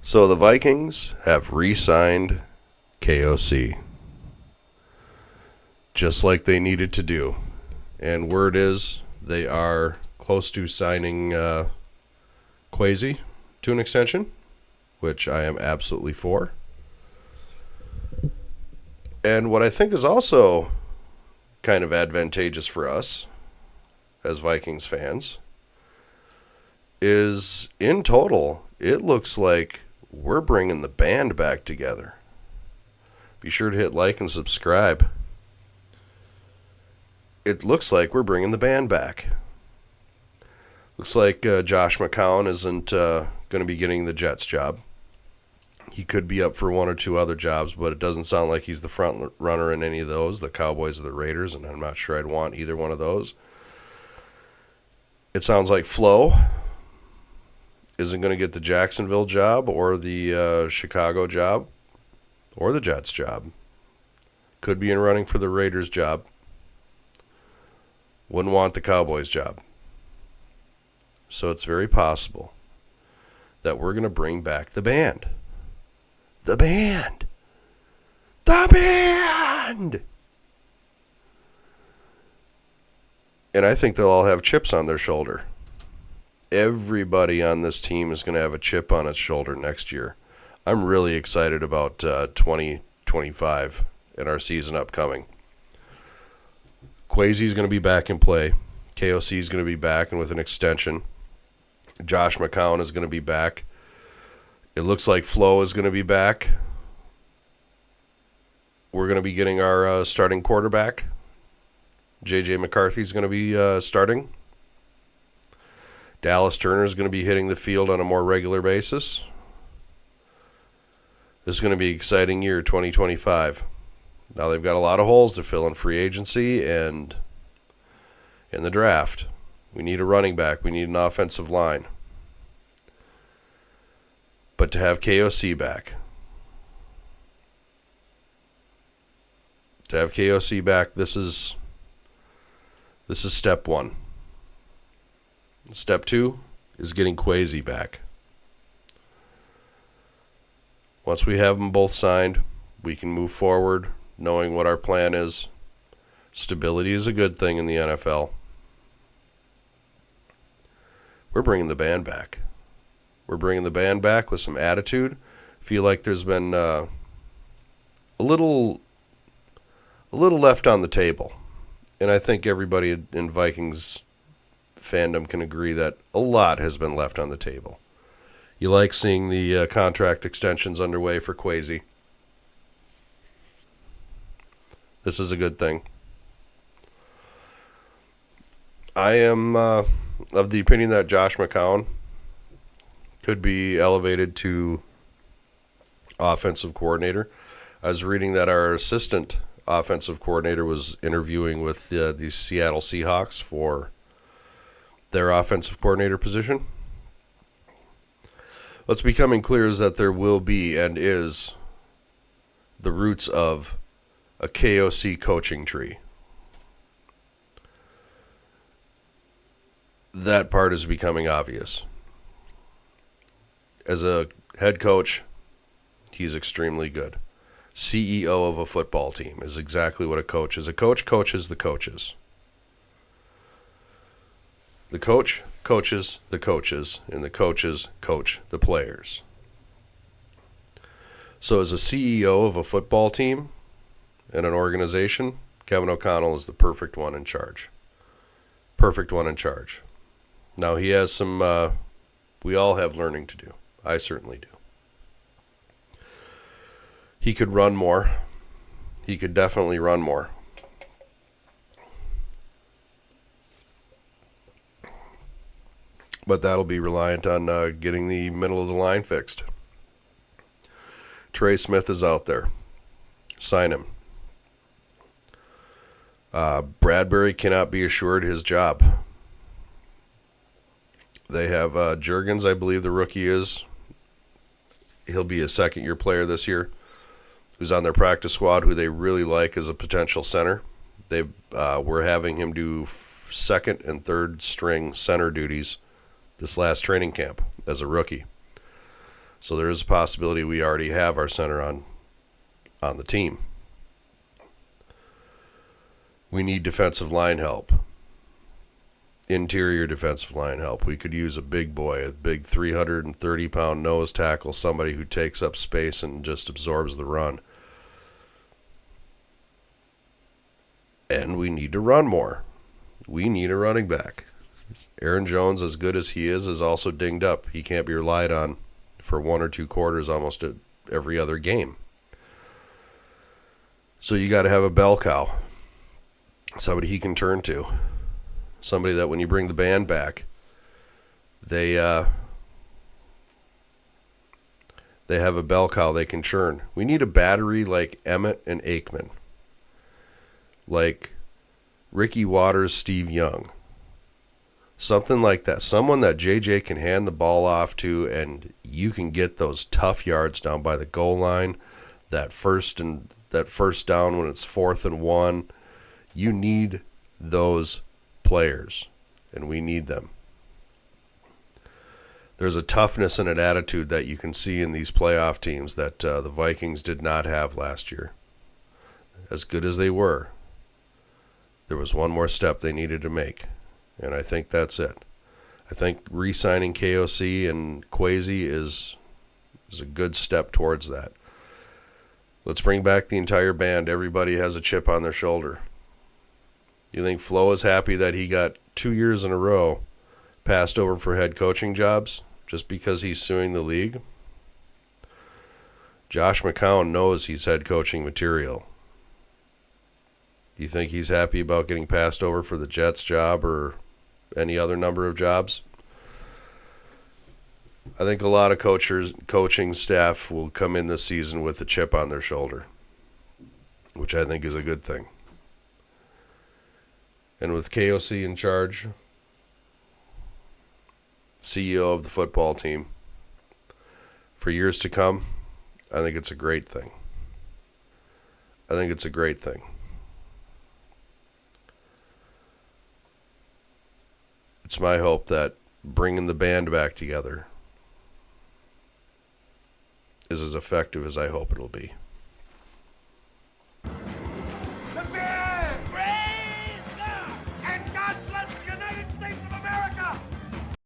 So the Vikings have re-signed KOC, just like they needed to do. And word is they are close to signing Kwesi to an extension, which I am absolutely for. And what I think is also kind of advantageous for us as Vikings fans is, in total, it looks like we're bringing the band back together. Be sure to hit like and subscribe. It looks like we're bringing the band back. Looks like Josh McCown isn't going to be getting the Jets job. He could be up for one or two other jobs, but it doesn't sound like he's the front runner in any of those, the Cowboys or the Raiders, and I'm not sure I'd want either one of those. It sounds like Flo isn't going to get the Jacksonville job or the Chicago job or the Jets job. Could be in running for the Raiders job. Wouldn't want the Cowboys job. So it's very possible that we're going to bring back the band. The band. The band. And I think they'll all have chips on their shoulder. Everybody on this team is going to have a chip on its shoulder next year. I'm really excited about 2025 and our season upcoming. Kwesi is going to be back in play. KOC is going to be back and with an extension. Josh McCown is going to be back. It looks like Flo is going to be back. We're going to be getting our starting quarterback. J.J. McCarthy is going to be starting. Dallas Turner is going to be hitting the field on a more regular basis. This is going to be an exciting year, 2025. Now they've got a lot of holes to fill in free agency and in the draft. We need a running back. We need an offensive line. But to have KOC back. This is step one. Step two is getting Kwesi back. Once we have them both signed, we can move forward knowing what our plan is. Stability is a good thing in the NFL. We're bringing the band back. We're bringing the band back with some attitude. Feel like there's been a little left on the table. And I think everybody in Vikings fandom can agree that a lot has been left on the table. You like seeing the contract extensions underway for Kwesi. This is a good thing. I am of the opinion that Josh McCown could be elevated to offensive coordinator. I was reading that our assistant offensive coordinator was interviewing with the Seattle Seahawks for their offensive coordinator position. What's becoming clear is that there will be and is the roots of a KOC coaching tree. That part is becoming obvious. As a head coach, he's extremely good. CEO of a football team is exactly what a coach is. A coach coaches the coaches. The coach coaches the coaches, and the coaches coach the players. So as a CEO of a football team and an organization, Kevin O'Connell is the perfect one in charge. Perfect one in charge. Now, he has some, we all have learning to do. I certainly do. He could run more. He could definitely run more. But that'll be reliant on getting the middle of the line fixed. Trey Smith is out there. Sign him. Bradbury cannot be assured his job. They have Juergens, I believe the rookie is. He'll be a second-year player this year, who's on their practice squad, who they really like as a potential center. We're having him do second and third string center duties this last training camp as a rookie. So there is a possibility we already have our center on the team. We need defensive line help. Interior defensive line help. We could use a big boy, a big 330-pound nose tackle, somebody who takes up space and just absorbs the run. And we need to run more. We need a running back. Aaron Jones, as good as he is also dinged up. He can't be relied on for 1 or 2 quarters almost every other game. So you got to have a bell cow. Somebody he can turn to. Somebody that when you bring the band back, they have a bell cow they can churn. We need a battery like Emmett and Aikman. Like Ricky Watters, Steve Young. Something like that. Someone that JJ can hand the ball off to and you can get those tough yards down by the goal line. That first down when it's 4th and 1. You need those players, and we need them. There's a toughness and an attitude that you can see in these playoff teams that the Vikings did not have last year. As good as they were, there was one more step they needed to make, and I think that's it. I think re-signing KOC and Kwesi is a good step towards that. Let's bring back the entire band. Everybody has a chip on their shoulder. You think Flo is happy that he got 2 years in a row passed over for head coaching jobs just because he's suing the league? Josh McCown knows he's head coaching material. Do you think he's happy about getting passed over for the Jets job or any other number of jobs? I think a lot of coaching staff will come in this season with a chip on their shoulder, which I think is a good thing. And with KOC in charge, CEO of the football team, for years to come, I think it's a great thing. It's my hope that bringing the band back together is as effective as I hope it'll be.